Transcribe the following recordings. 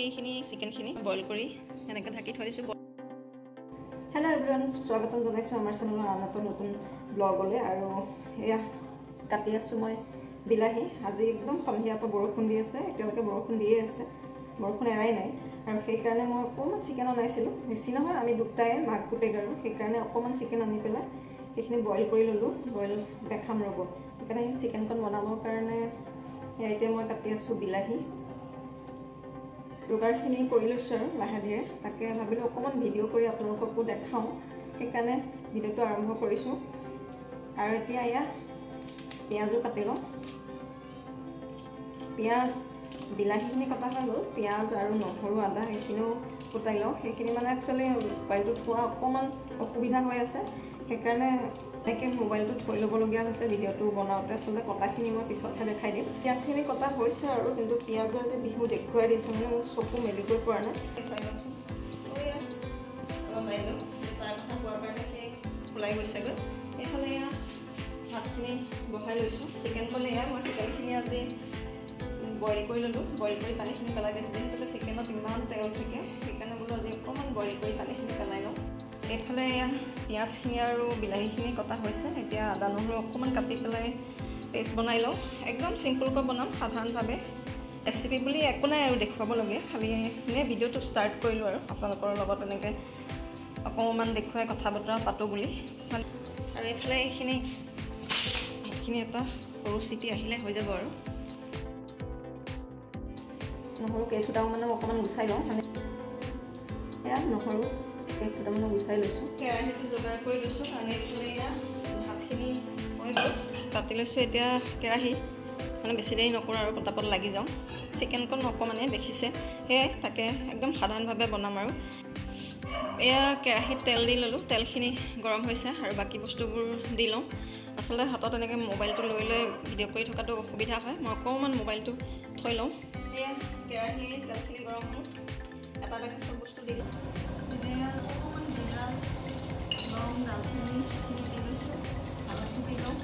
এইখিনি চিকেনখিনি বইল কৰি এনেকৈ ঢাকি থৈ দিছোঁ। হেল্ল' এভৰিৱান, স্বাগতম জনাইছোঁ আমাৰ চেনেলৰ আন এটা নতুন ব্লগলৈ। আৰু এয়া কাটি আছোঁ মই বিলাহী। আজি একদম সন্ধিয়াৰ পৰা বৰষুণ দি আছে, এতিয়ালৈকে বৰষুণ দিয়ে আছে, বৰষুণ এৰাই নাই। আৰু সেইকাৰণে মই অকণমান চিকেন অনাইছিলোঁ, বেছি নহয়, আমি দুটাই মাক পুতেক, আৰু সেইকাৰণে অকণমান চিকেন আনি পেলাই সেইখিনি বইল কৰি ল'লোঁ। বইল দেখাম ৰ'ব। সেইকাৰণে সেই চিকেনকণ বনাবৰ কাৰণে এতিয়া মই কাটি আছোঁ বিলাহী। যোগাৰখিনি কৰি লৈছোঁ আৰু লাহে ধীৰে, তাকে ভাবিলোঁ অকণমান ভিডিঅ' কৰি আপোনালোককো দেখাওঁ, সেইকাৰণে ভিডিঅ'টো আৰম্ভ কৰিছোঁ। আৰু এতিয়া এয়া পিঁয়াজো কাটি লওঁ। পিঁয়াজ বিলাহীখিনি কটা হৈ গ'ল, পিঁয়াজ আৰু নহৰু আদা সেইখিনিও কুটাই লওঁ। সেইখিনি মানে একচুৱেলি মোবাইলটোত থোৱা অকণমান অসুবিধা হৈ আছে, সেইকাৰণে এনেকৈ মোবাইলটো থৈ ল'বলগীয়া হৈছে ভিডিঅ'টো বনাওঁতে। আচলতে কটাখিনি মই পিছতহে দেখাই দিম। পিঁয়াজখিনি কটা হৈছে আৰু, কিন্তু পিঁয়াজৰ যে বিহু দেখুৱাই দিছে মানে মোৰ চকু মেলিবই পৰা নাই। চাই লওঁচোন, অলপ মাৰি লওঁ, তাৰ কথা কোৱাৰ কাৰণে সেই ওলাই গৈছেগৈ। এইফালে এয়া ভাতখিনি বহাই লৈছোঁ। চিকেনকণ এয়া মই চিকেনখিনি আজি বইল কৰি ল'লোঁ। বইল কৰি পানীখিনি পেলাই দিছোঁ, যিহেতুকে চিকেনত ইমান তেল থাকে, সেইকাৰণে বোলো আজি অকণমান বইল কৰি পানীখিনি পেলাই লওঁ। এইফালে এয়া পিঁয়াজখিনি আৰু বিলাহীখিনি কটা হৈছে। এতিয়া আদা নহৰু অকণমান কাটি পেলাই পেষ্ট বনাই লওঁ। একদম চিম্পুলকৈ বনাম, সাধাৰণভাৱে। ৰেচিপি বুলি একো নাই আৰু দেখুৱাবলগীয়া, খালি এনেই ভিডিঅ'টো ষ্টাৰ্ট কৰিলোঁ আৰু আপোনালোকৰ লগত এনেকৈ অকণমান দেখুৱাই কথা বতৰা পাতোঁ বুলি। আৰু এইফালে এইখিনি এটা সৰু চিটি আহিলে হৈ যাব। আৰু নহৰু কেইফুটাও মানে অকণমান গুচাই লওঁ, মানে এয়া নহৰু কেইফুটামানো গুচাই লৈছোঁ। কেৰাহীটো যোগাৰ কৰি লৈছোঁ, কাৰণ এইফালে এয়া ভাতখিনি হৈ গ'ল, কাটি লৈছোঁ। এতিয়া কেৰাহী মানে বেছি দেৰি নকৰোঁ আৰু পটাপট লাগি যাওঁ। চিকেনকণ অকণমানে দেখিছে, সেয়াই তাকে একদম সাধাৰণভাৱে বনাম। আৰু এয়া কেৰাহীত তেল দি ল'লোঁ, তেলখিনি গৰম হৈছে আৰু বাকী বস্তুবোৰ দি লওঁ। আচলতে হাতত এনেকৈ মোবাইলটো লৈ লৈ ভিডিঅ' কৰি থকাটো অসুবিধা হয়, মই অকণমান মোবাইলটো থৈ লওঁ। এয়া কেৰাহী তেলখিনি গৰম হ'ল, এটা এটাকৈ চব বস্তু দি লওঁ। এতিয়া অকণমান জিৰা, লং, দালচেনি দি লৈছোঁ, হালধি দি লওঁ।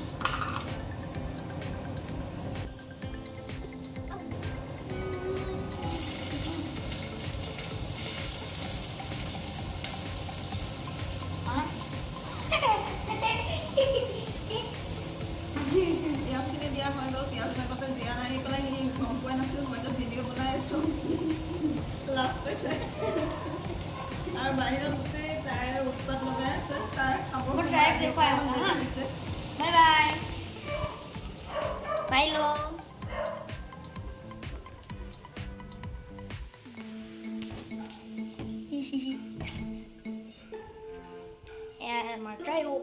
পিঁয়াজখিনি দিয়া হৈ গ'ল। পিঁয়াজ আগতে দিয়া আহি পেলাই সি গম পোৱা নাছিলোঁ, মই যে ভিডিঅ' বনাই আছোঁ, লাজ পাইছে। আৰু বাহিৰত গোটেই তাইৰ উৎপাত লগাই আছে, তাৰ খাব দিছে। বাই বাই বাই লো। আমাৰ ট্ৰাইও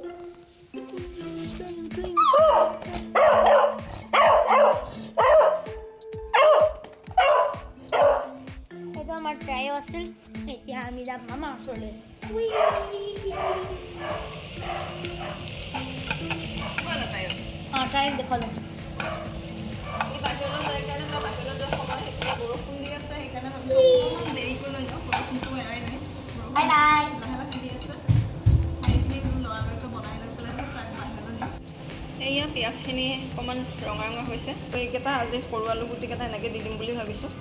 এটা আমাৰ ট্ৰাইও আছিল। এতিয়া আমি যাম মামাৰ ওচৰলৈ। ট্ৰাই দেখালো বাহিৰলৈ যায় কাৰণে মই বাহিৰলৈ যোৱা সময় বৰষুণ দি আছে, সেইকাৰণে অকণমান দেৰিকৈ লৈ যাওঁ। বৰষুণটো এৰাই নাই, বাই বাই লাহে লাহে দি আছে। সেইখিনি লৰালৰিকৈ বনাই লৈ পেলাই তাক বাহিৰলৈ দিওঁ। এয়া পিঁয়াজখিনি অকণমান ৰঙা ৰঙা হৈছে। এইকেইটা আজি সৰু আলু গুটিকেইটা এনেকৈ দি দিম বুলি ভাবিছোঁ।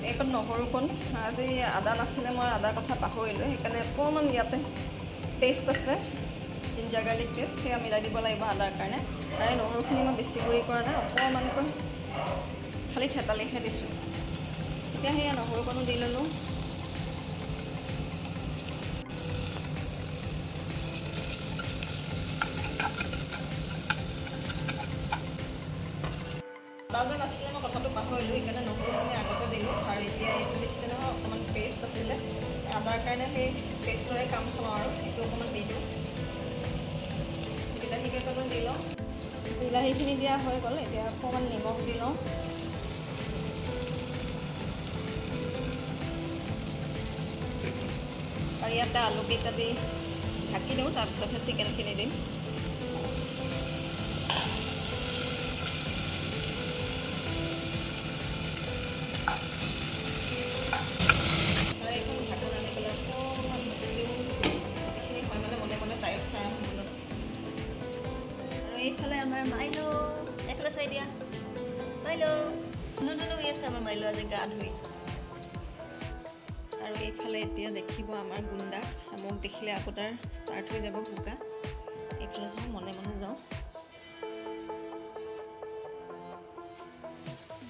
এইকণ নহৰুকণ, আজি আদা নাছিলে, মই আদাৰ কথা পাহৰিলোঁ, সেইকাৰণে অকণমান ইয়াতে পেষ্ট আছে, জিঞ্জাৰ গাৰ্লিক পেষ্ট, সেয়া মিলাই দিব লাগিব আদাৰ কাৰণে। আৰু এই নহৰুখিনি মই বেছি গুড়ি কৰা নাই, অকণমানকৈ খালি থেতালিহে দিছোঁ। এতিয়া সেয়া নহৰুকণো দি ল'লোঁ। আদা যে নাছিলে, মই কথাটো পাহৰিলোঁ, সেইকাৰণে নহৰুখিনি আগতে দিলোঁ। আৰু এতিয়া এইটো দেখিছে নহয়, অকণমান পেষ্ট আছিলে, আদাৰ কাৰণে সেই পেষ্টৰে কাম চলাওঁ। আৰু এইটো অকণমান দি দিওঁ। বিলাহীকেইটামান দি লওঁ। বিলাহীখিনি দিয়া হৈ গ'ল, এতিয়া অকণমান নিমখ দি লওঁ। আৰু ইয়াতে আলুকেইটা দি ঢাকি দিওঁ, তাৰপিছতহে চিকেনখিনি দিম। এইফালে আমাৰ মাইলো, এইফালে চাই দিয়া, মাইলো। আছে আমাৰ মাইলো আজি গা ধুই আৰু এইফালে এতিয়া দেখিব আমাৰ গুণ্ডা মোক দেখিলে আকৌ তাৰ ষ্টাৰ্ট হৈ যাব ভোকা এইফালে যাওঁ মনে মনে যাওঁ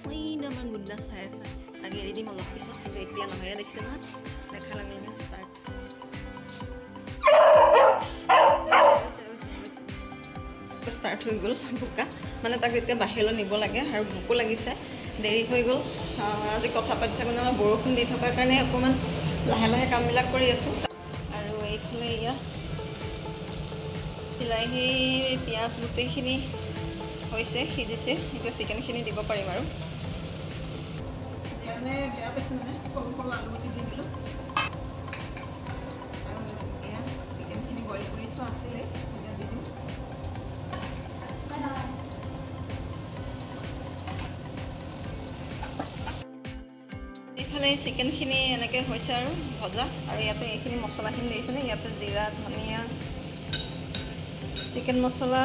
মই আমাৰ গুণ্ডা চাই আছে আগে এৰি দিম অলপ পিছত কিন্তু এতিয়া নহয় দেখিছে না দেখাৰ লগে লগে ষ্টাৰ্ট ষ্টাৰ্ট হৈ গ'ল ভোকা মানে তাক এতিয়া বাহিৰলৈ নিব লাগে আৰু ভোকো লাগিছে দেৰি হৈ গ'ল আজি কথা পাতি থাকোঁতে আমাৰ বৰষুণ দি থকাৰ কাৰণে অকণমান লাহে লাহে কামবিলাক কৰি আছোঁ আৰু এইফালে এয়া বিলাহী পিঁয়াজ গোটেইখিনি হৈছে সিজিছে এতিয়া চিকেনখিনি দিব পাৰিম আৰু বেয়া পাইছে মানে সৰু সৰু আলু গুটি দি দিলোঁ আৰু এয়া চিকেনখিনি বইল কৰি থোৱা আছিলে এতিয়া দি দিম এইফালে চিকেনখিনি এনেকৈ হৈছে আৰু ভজা আৰু ইয়াতে এইখিনি মছলাখিনি দিছেনে ইয়াতে জিৰা ধনিয়া চিকেন মছলা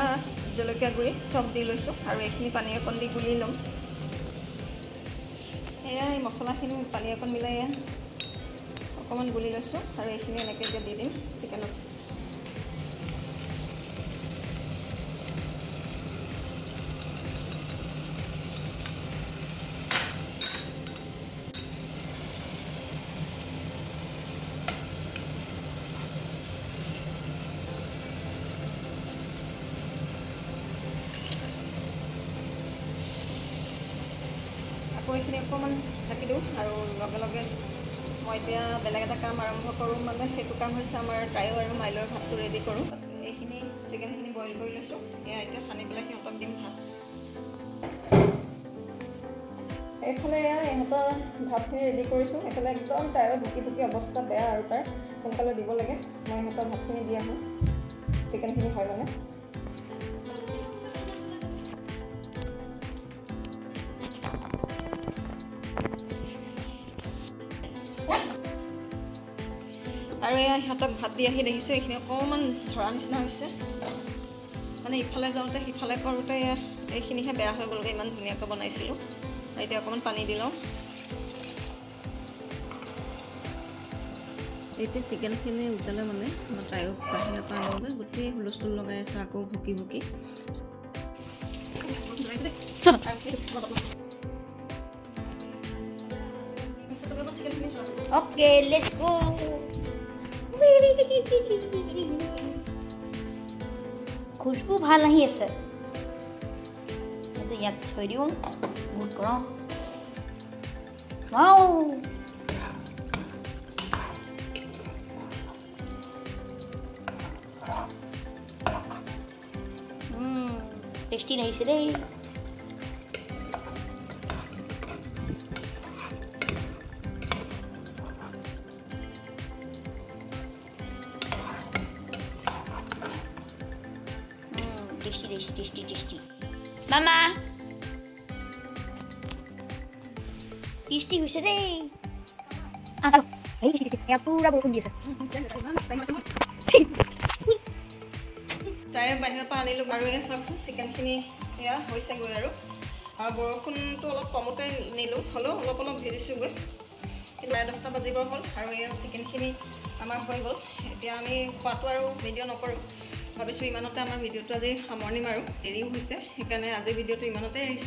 জলকীয়া গুড়ি চব দি লৈছোঁ আৰু এইখিনি পানী অকণ দি গুলি ল'ম এয়া এই মছলাখিনি পানী অকণ মিলাই অকণমান গুলি লৈছোঁ আৰু এইখিনি এনেকৈ এতিয়া দি দিম চিকেনত আকৌ এইখিনি অকণমান ঢাকি দিওঁ আৰু লগে লগে মই এতিয়া বেলেগ এটা কাম আৰম্ভ কৰোঁ মানে সেইটো কাম হৈছে আমাৰ টাইও আৰু মাইলৰ ভাতটো ৰেডি কৰোঁ এইখিনি চিকেনখিনি বইল কৰি লৈছোঁ এয়া এতিয়া সানি পেলাই সিহঁতক দিম ভাত এইফালে এয়া ইহঁতৰ ভাতখিনি ৰেডি কৰিছোঁ এইফালে একদম টাইৰে ভুকি ভুকি অৱস্থা বেয়া আৰু তাৰ সোনকালে দিব লাগে মই ইহঁতৰ ভাতখিনি দি আহোঁ চিকেনখিনি হয় মানে আৰু এয়া সিহঁতক ভাত দি আহি দেখিছোঁ এইখিনি অকণমান ধৰা নিচিনা হৈছে মানে ইফালে যাওঁতে সিফালে কৰোঁতে এইখিনিহে বেয়া হৈ গ'লগৈ ইমান ধুনীয়াকৈ বনাইছিলোঁ এতিয়া অকণমান পানী দি লওঁ এতিয়া চিকেনখিনি উতালে মানে মই তাইও বাহিৰৰ পৰা আনোগৈ গোটেই হুলস্থুল লগাই আছে আকৌ ভুকি ভুকি Okay, let's go. খুশবু ভাল আহি আছে এতিয়া ইয়াত থৈ দিওঁ বহুত গৰম ৱাও টেষ্টি লাগিছে দেই টেষ্টি মামা টেষ্টি হৈছে দেই পুৰা বৰষুণ দি আছে তাই বাহিৰৰ পৰা আনিলোঁ আৰু এয়া চাওকচোন চিকেনখিনি এয়া হৈছেগৈ আৰু বৰষুণটো অলপ কমতে নিলোঁ হ'লেও অলপ অলপ ভিজিছোঁগৈ কিন্তু 10টা বাজিবৰ হ'ল আৰু এয়া চিকেনখিনি আমাৰ হৈ গ'ল এতিয়া আমি খোৱাটো আৰু ভিডিঅ' নকৰোঁ ভাবিছোঁ ইমানতে আমাৰ ভিডিঅ'টো আজি সামৰণি মাৰোঁ দেৰিও হৈছে সেইকাৰণে আজি ভিডিঅ'টো ইমানতে এৰিছোঁ